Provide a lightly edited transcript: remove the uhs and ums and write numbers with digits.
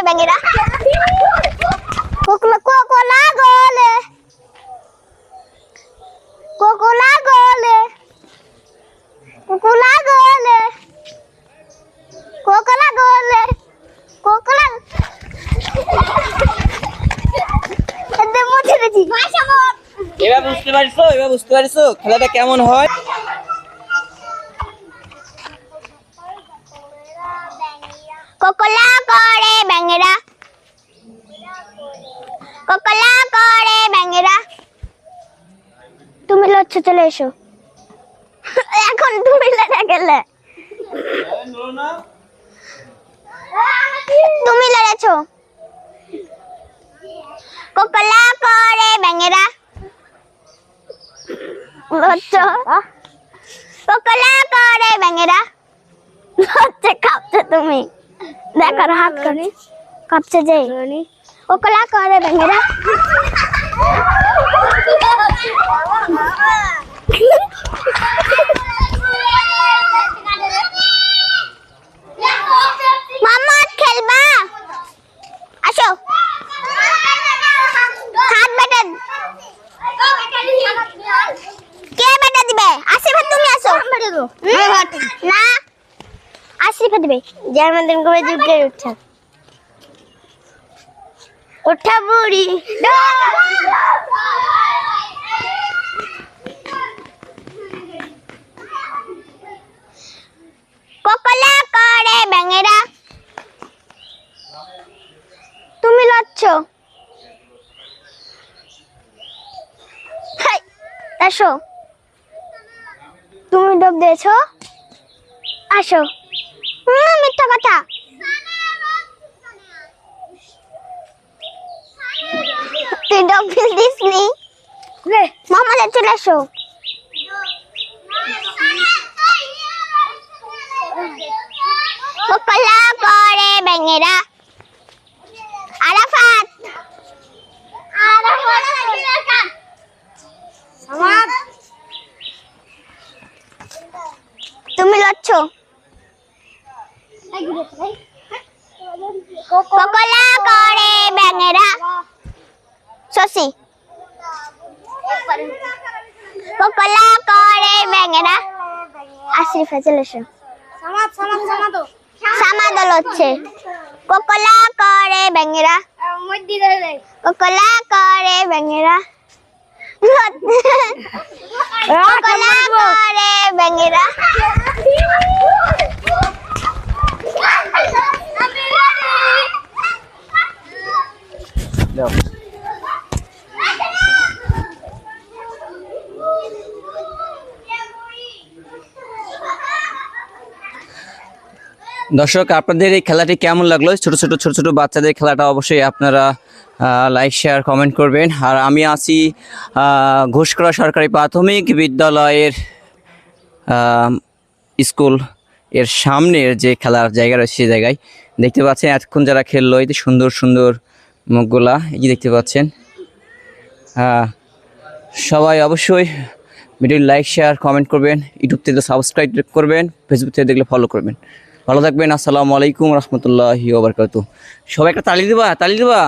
ব্যাঙেরা কোকলা কোকলা গোলে কোকলা গোলে কোকলা গোলে কোকলা গোলে কোকলা এতে মুছে দিছি এবার বুঝতে পারছো খেলাটা কেমন হয়। কোকলা করে ব্যাঙেরা কোকলা করে ব্যাঙেরা তুমি লড়ছো চলে এসো এখন তুমি লড়ে গেলে তুমি লড়েছো কোকলা করে ব্যাঙেরা লড়ছো কোকলা করে ব্যাঙেরা লড়ছে কাঁপছে তুমি দেখার হাত করে কাঁপছে যে কোকলা করে ব্যাঙেরা মামা খেলবা আসো হাত বেটে কে বেটে দিবে আশীর্বাদ তুমি আসো না আশীর্বাদ দিবে জন্মদিন করে যুগে উঠছে ওঠা বুড়ি কোকলা করে ব্যাঙেরা তুমি লড়ছো আসো তুমি ডোব দিয়েছো আসো মিথ্যা কথা তুই ডোব দিসনি মামা চলে আসো কোকলা করে ব্যাঙেরা আরাফাত তুমি লড়ছো কোকলা করে ব্যাঙেরা শশী কোকলা করে ব্যাঙেরা আশরিফা চলে এসো সামাদল হচ্ছে কোকলা করে ব্যাঙেরা কোকলা করে ব্যাঙেরা কোকলা করে ব্যাঙেরা দর্শক আপনাদের এই খেলাটি কেমন লাগলো ছোট ছোট বাচ্চাদের খেলাটা অবশ্যই আপনারা লাইক শেয়ার কমেন্ট করবেন। আর আমি আছি ঘোষকরা সরকারি প্রাথমিক বিদ্যালয়ের স্কুল এর সামনের যে খেলার জায়গা রয়েছে সেই জায়গায় দেখতে পাচ্ছেন এতক্ষণ যারা খেললো এই সুন্দর সুন্দর মুখগুলা এই যে দেখতে পাচ্ছেন। সবাই অবশ্যই ভিডিও লাইক শেয়ার কমেন্ট করবেন, ইউটিউব থেকে সাবস্ক্রাইব করবেন, ফেসবুক থেকে দেখলে ফলো করবেন। ভালো থাকবেন। আসসালামু আলাইকুম রহমতুল্লাহি ওয়া বারাকাতুহু। সবাই একটা তালি দিবা।